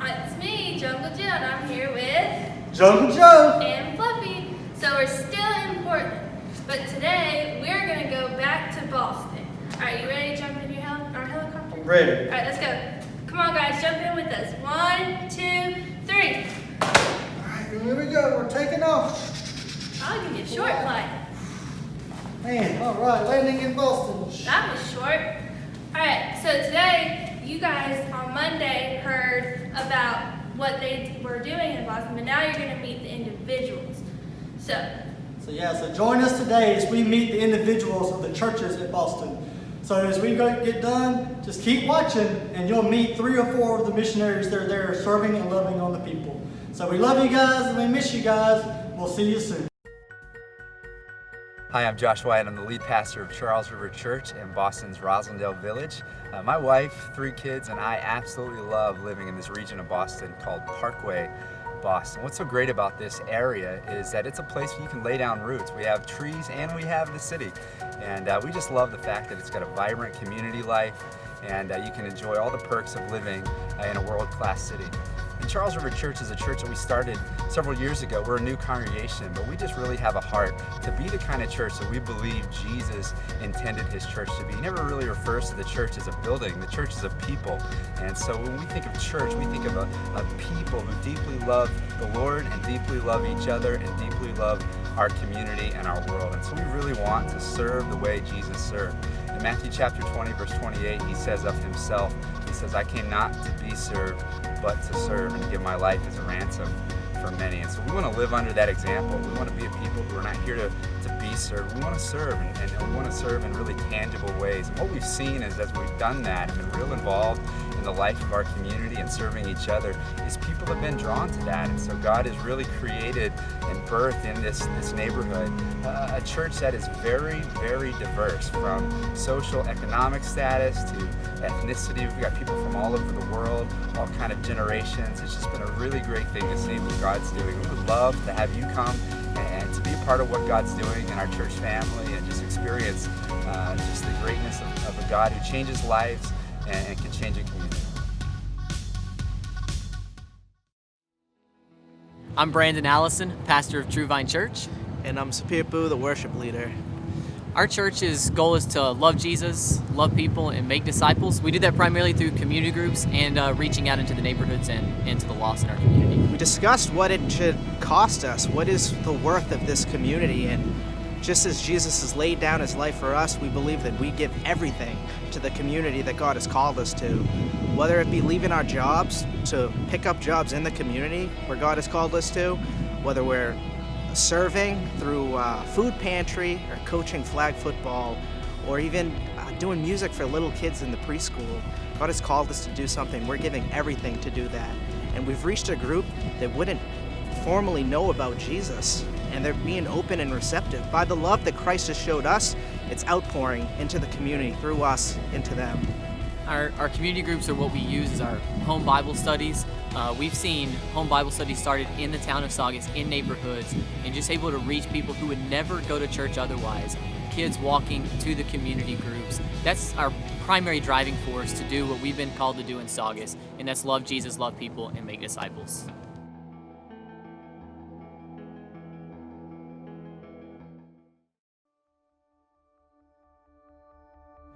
It's me, Jungle Jill, and I'm here with Jungle Joe and Fluffy. So we're still in Portland, but today we're going to go back to Boston. All right, you ready to jump in our helicopter? Ready. All right, let's go. Come on, guys, jump in with us. 1, 2, 3. All right, here we go. We're taking off. I'll give you a short flight. Man, all right, landing in Boston. That was short. All right, so today you guys on Monday heard about what they were doing in Boston, but now you're going to meet the individuals. So join us today as we meet the individuals of the churches in Boston. So as we get done, just keep watching and you'll meet 3 or 4 of the missionaries that are there serving and loving on the people. So we love you guys and we miss you guys. We'll see you soon. Hi, I'm Josh White. I'm the lead pastor of Charles River Church in Boston's Roslindale Village. My wife, 3 kids, and I absolutely love living in this region of Boston called Parkway, Boston. What's so great about this area is that it's a place where you can lay down roots. We have trees and we have the city. And we just love the fact that it's got a vibrant community life and you can enjoy all the perks of living in a world-class city. And Charles River Church is a church that we started several years ago. We're a new congregation, but we just really have a heart to be the kind of church that we believe Jesus intended his church to be. He never really refers to the church as a building. The church is a people. And so when we think of church, we think of a people who deeply love the Lord and deeply love each other and deeply love our community and our world. And so we really want to serve the way Jesus served. In Matthew chapter 20, verse 28, he says of himself, he says, "I came not to be served, but to serve and give my life as a ransom for many." And so we want to live under that example. We want to be a people who are not here to be served. We want to serve, and we want to serve in really tangible ways. And what we've seen is as we've done that and been real involved in the life of our community and serving each other, is people have been drawn to that. And so God has really created and birthed in this neighborhood a church that is very, very diverse, from social economic status to ethnicity. We've got people from all over the world, all kind of generations. It's just been a really great thing to see what God's doing. We would love to have you come and to be a part of what God's doing in our church family and just experience just the greatness of a God who changes lives and can change a community. I'm Brandon Allison, pastor of True Vine Church. And I'm Sapipu, the worship leader. Our church's goal is to love Jesus, love people, and make disciples. We do that primarily through community groups and reaching out into the neighborhoods and into the lost in our community. We discussed what it should cost us. What is the worth of this community? And just as Jesus has laid down his life for us, we believe that we give everything to the community that God has called us to. Whether it be leaving our jobs to pick up jobs in the community where God has called us to, whether we're serving through food pantry or coaching flag football, or even doing music for little kids in the preschool. God has called us to do something. We're giving everything to do that. And we've reached a group that wouldn't formally know about Jesus, and they're being open and receptive. By the love that Christ has showed us, it's outpouring into the community through us into them. Our community groups are what we use as our home Bible studies. We've seen home Bible studies started in the town of Saugus, in neighborhoods, and just able to reach people who would never go to church otherwise. Kids walking to the community groups. That's our primary driving force to do what we've been called to do in Saugus, and that's love Jesus, love people, and make disciples.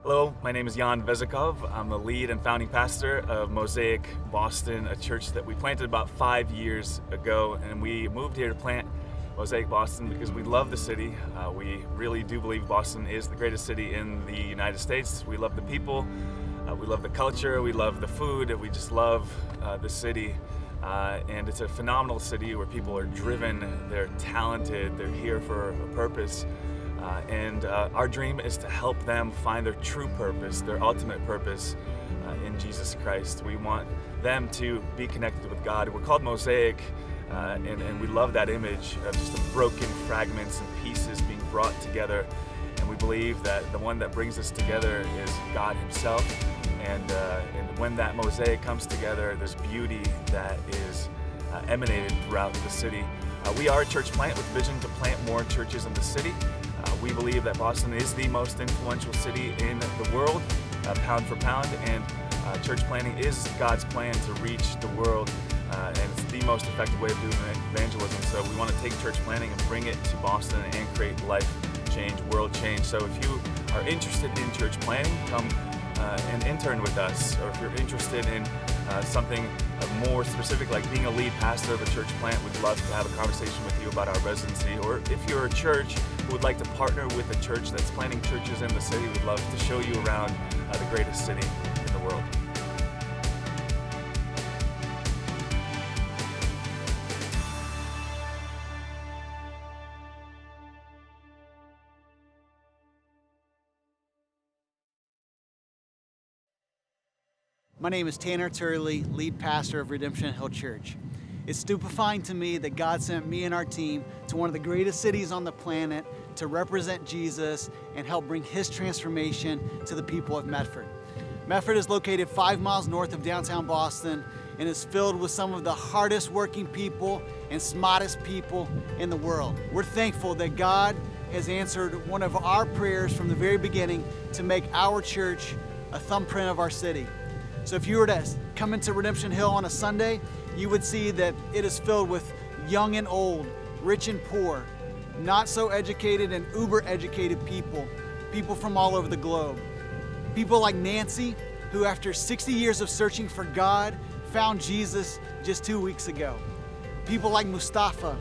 Hello, my name is Jan Vezikov. I'm the lead and founding pastor of Mosaic Boston, a church that we planted about 5 years ago, and we moved here to plant Mosaic Boston because we love the city. We really do believe Boston is the greatest city in the United States. We love the people, we love the culture, we love the food, we just love the city. And it's a phenomenal city where people are driven, they're talented, they're here for a purpose. And our dream is to help them find their true purpose, their ultimate purpose in Jesus Christ. We want them to be connected with God. We're called Mosaic, and we love that image of just the broken fragments and pieces being brought together. And we believe that the one that brings us together is God himself. And when that mosaic comes together, there's beauty that is emanated throughout the city. We are a church plant with vision to plant more churches in the city. We believe that Boston is the most influential city in the world, pound for pound, and Church planting is God's plan to reach the world, and it's the most effective way of doing evangelism. So we want to take church planting and bring it to Boston and create life change, world change. So if you are interested in church planting, come and intern with us. Or if you're interested in something more specific, like being a lead pastor of a church plant, we'd love to have a conversation with you about our residency. Or if you're a church who would like to partner with a church that's planting churches in the city, we'd love to show you around the greatest city in the world. My name is Tanner Turley, lead pastor of Redemption Hill Church. It's stupefying to me that God sent me and our team to one of the greatest cities on the planet to represent Jesus and help bring His transformation to the people of Medford. Medford is located 5 miles north of downtown Boston and is filled with some of the hardest working people and smartest people in the world. We're thankful that God has answered one of our prayers from the very beginning to make our church a thumbprint of our city. So if you were to come into Redemption Hill on a Sunday, you would see that it is filled with young and old, rich and poor, not so educated and uber educated people from all over the globe. People like Nancy, who after 60 years of searching for God, found Jesus just 2 weeks ago. People like Mustafa,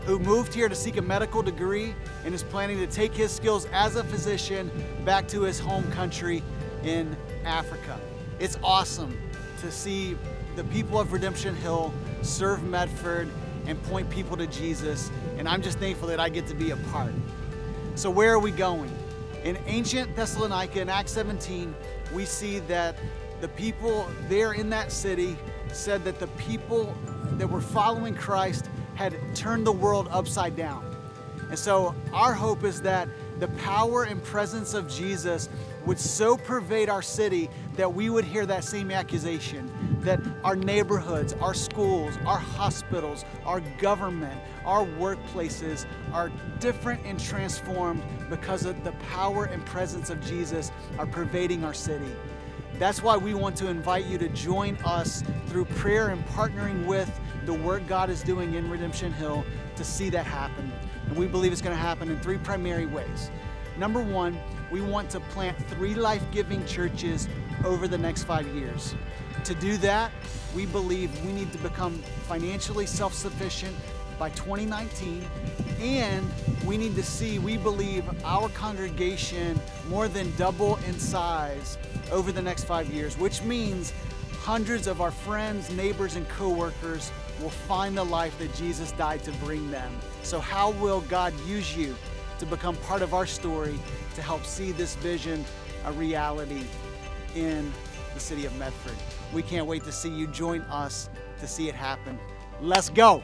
who moved here to seek a medical degree and is planning to take his skills as a physician back to his home country in Africa. It's awesome to see the people of Redemption Hill serve Medford and point people to Jesus, and I'm just thankful that I get to be a part. So where are we going? In ancient Thessalonica, in Acts 17, we see that the people there in that city said that the people that were following Christ had turned the world upside down. And so our hope is that the power and presence of Jesus would so pervade our city that we would hear that same accusation, that our neighborhoods, our schools, our hospitals, our government, our workplaces are different and transformed because of the power and presence of Jesus are pervading our city. That's why we want to invite you to join us through prayer and partnering with the work God is doing in Redemption Hill to see that happen. And we believe it's going to happen in 3 primary ways. Number 1, we want to plant 3 life-giving churches over the next 5 years. To do that, we believe we need to become financially self-sufficient by 2019, and we need to see, we believe, our congregation more than double in size over the next 5 years, which means hundreds of our friends, neighbors, and co-workers will find the life that Jesus died to bring them. So how will God use you to become part of our story to help see this vision a reality in the city of Medford? We can't wait to see you join us to see it happen. Let's go!